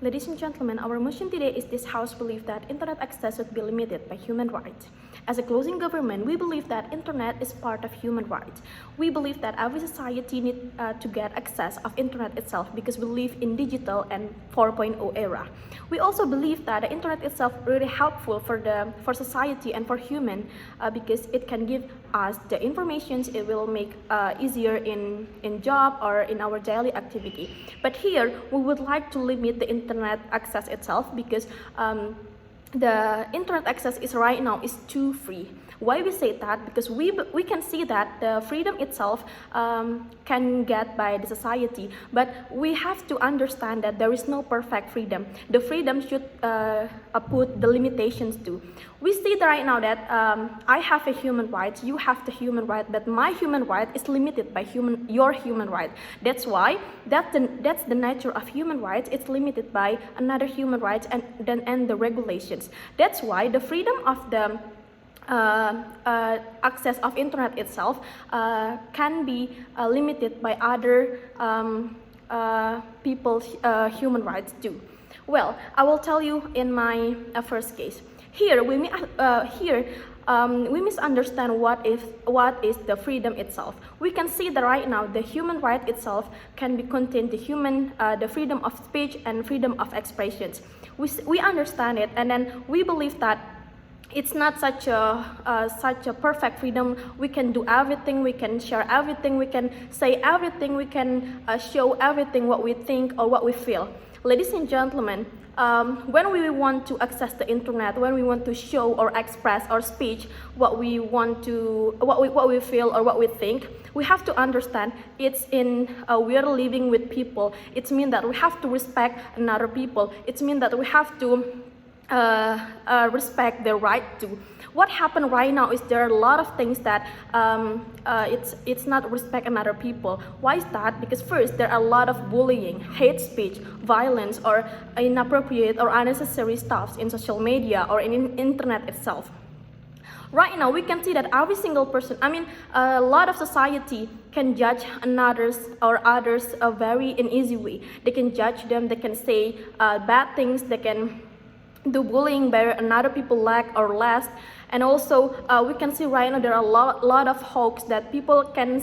Ladies and gentlemen, our motion today is this House believes that internet access should be limited by human rights. As a closing government, we believe that internet is part of human rights. We believe that every society needs to get access of internet itself because we live in digital and 4.0 era. We also believe that the internet itself really helpful for society and for human because it can give us the information. It will make easier in job or in our daily activity. But here we would like to limit the internet access itself because the internet access is right now is too free. Why we say that? Because we can see that the freedom itself can get by the society, but we have to understand that there is no perfect freedom. The freedom should put the limitations too. We see that right now that I have a human right, you have the human right, but my human right is limited by your human right. That's why that's the nature of human rights. It's limited by another human rights and the regulations. That's why the freedom of the access of internet itself can be limited by other people's human rights too. Well, I will tell you in my first case. Here we misunderstand what is the freedom itself. We can see that right now the human right itself can be contained the freedom of speech and freedom of expressions. We understand it, and then we believe that it's not such a perfect freedom. We can do everything, we can share everything, we can say everything, we can show everything what we think or what we feel. Ladies and gentlemen, when we want to access the internet, when we want to show or express our speech, what we feel or what we think, we have to understand we are living with people. It means that we have to respect another people. It means that we have to respect their right to. What happened right now is there are a lot of things that it's not respect another people. Why is that? Because first, there are a lot of bullying, hate speech, violence, or inappropriate or unnecessary stuff in social media or in internet itself. Right now, we can see that every single person, a lot of society can judge others very in easy way. They can judge them, they can say bad things, they can do bullying by another people lack or less. And also we can see right now there are a lot of hoax that people can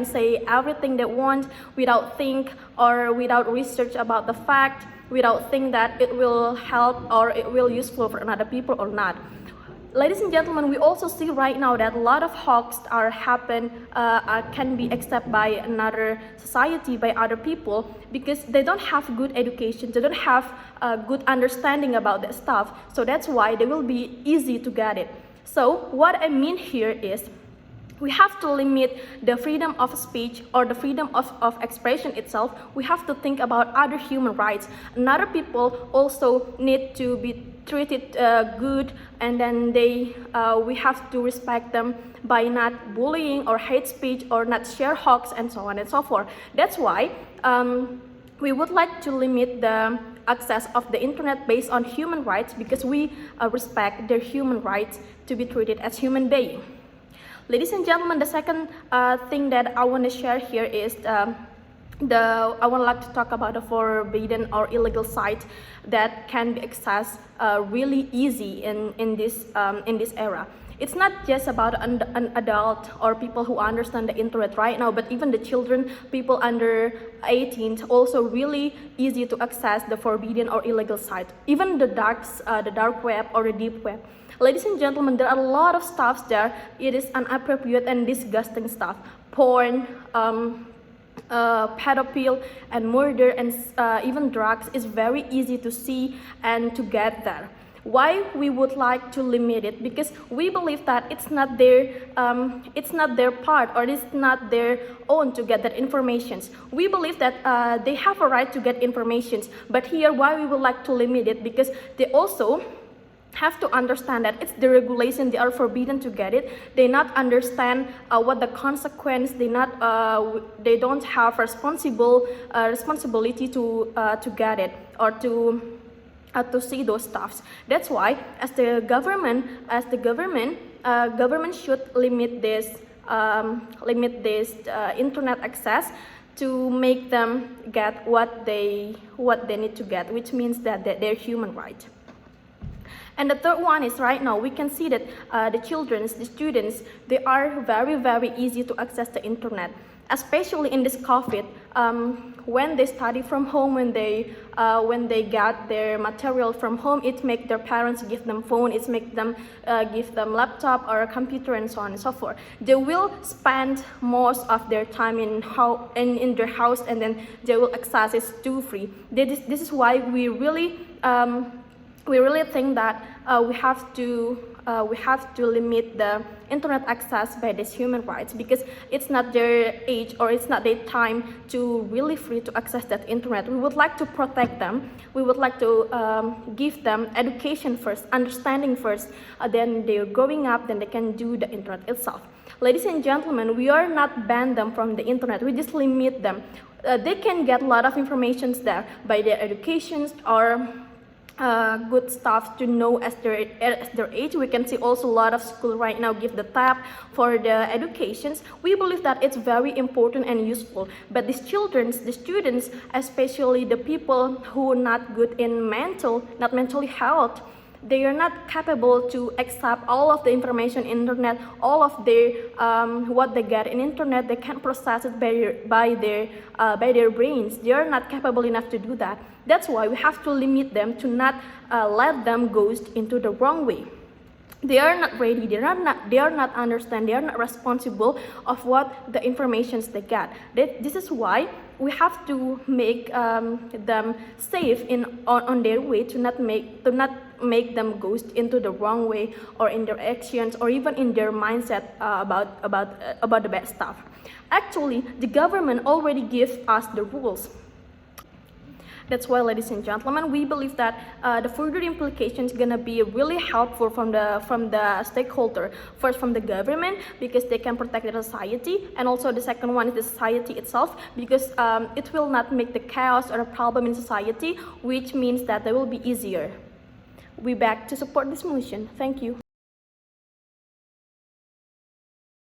say everything they want without think or without research about the fact, without think that it will help or it will useful for another people or not. Ladies and gentlemen, we also see right now that a lot of hoax can be accepted by another society, by other people, because they don't have good education, they don't have a good understanding about that stuff. So that's why they will be easy to get it. So what I mean here is we have to limit the freedom of speech or the freedom of expression itself. We have to think about other human rights. Another people also need to be treated good, and then we have to respect them by not bullying or hate speech or not share hoax and so on and so forth. That's why we would like to limit the access of the internet based on human rights because we respect their human rights to be treated as human beings. Ladies and gentlemen, the second thing that I want to share here is I would like to talk about the forbidden or illegal site that can be accessed really easy in this era. It's not just about an adult or people who understand the internet right now, but even the children, people under 18, also really easy to access the forbidden or illegal site. Even the dark web or the deep web. Ladies and gentlemen, there are a lot of stuff there. It is inappropriate and disgusting stuff. Porn, pedophile and murder and even drugs is very easy to see and to get there. Why we would like to limit it? Because we believe that it's not their part or it's not their own to get that information. We believe that they have a right to get information, but here why we would like to limit it, because they also have to understand that it's the regulation, they are forbidden to get it. They not understand what the consequence. They don't have responsibility to get it or to see those stuffs. That's why, as the government should limit this internet access to make them get what they need to get, which means that they're human right. And the third one is right now we can see that the students, they are very, very easy to access the internet, especially in this COVID. When they study from home, when they get their material from home, it makes their parents give them phone, it makes them give them laptop or a computer and so on and so forth. They will spend most of their time in their house, and then they will access it too free. This is why we really think that we have to limit the internet access by these human rights, because it's not their age or it's not their time to really free to access that internet. We would like to protect them. We would like to give them education first, understanding first, then they're growing up, then they can do the internet itself. Ladies and gentlemen, we are not ban them from the internet, we just limit them. They can get a lot of information there by their educations or good stuff to know as their age. We can see also a lot of school right now give the tab for the educations. We believe that it's very important and useful, but the students, especially the people who are not good in mentally health, they are not capable to accept all of the information in internet, all of their what they get in internet. They can't process it by their brains. They are not capable enough to do that. That's why we have to limit them, to not let them go into the wrong way. They are not ready, they are not understand, they are not responsible of what the informations they get. This is why we have to make them safe on their way, to not make them go into the wrong way, or in their actions, or even in their mindset about the bad stuff. Actually, the government already gives us the rules. That's why, ladies and gentlemen, we believe that the further implications gonna be really helpful from the stakeholder. First, from the government, because they can protect the society, and also the second one is the society itself, because it will not make the chaos or a problem in society, which means that they will be easier. We back to support this motion. Thank you.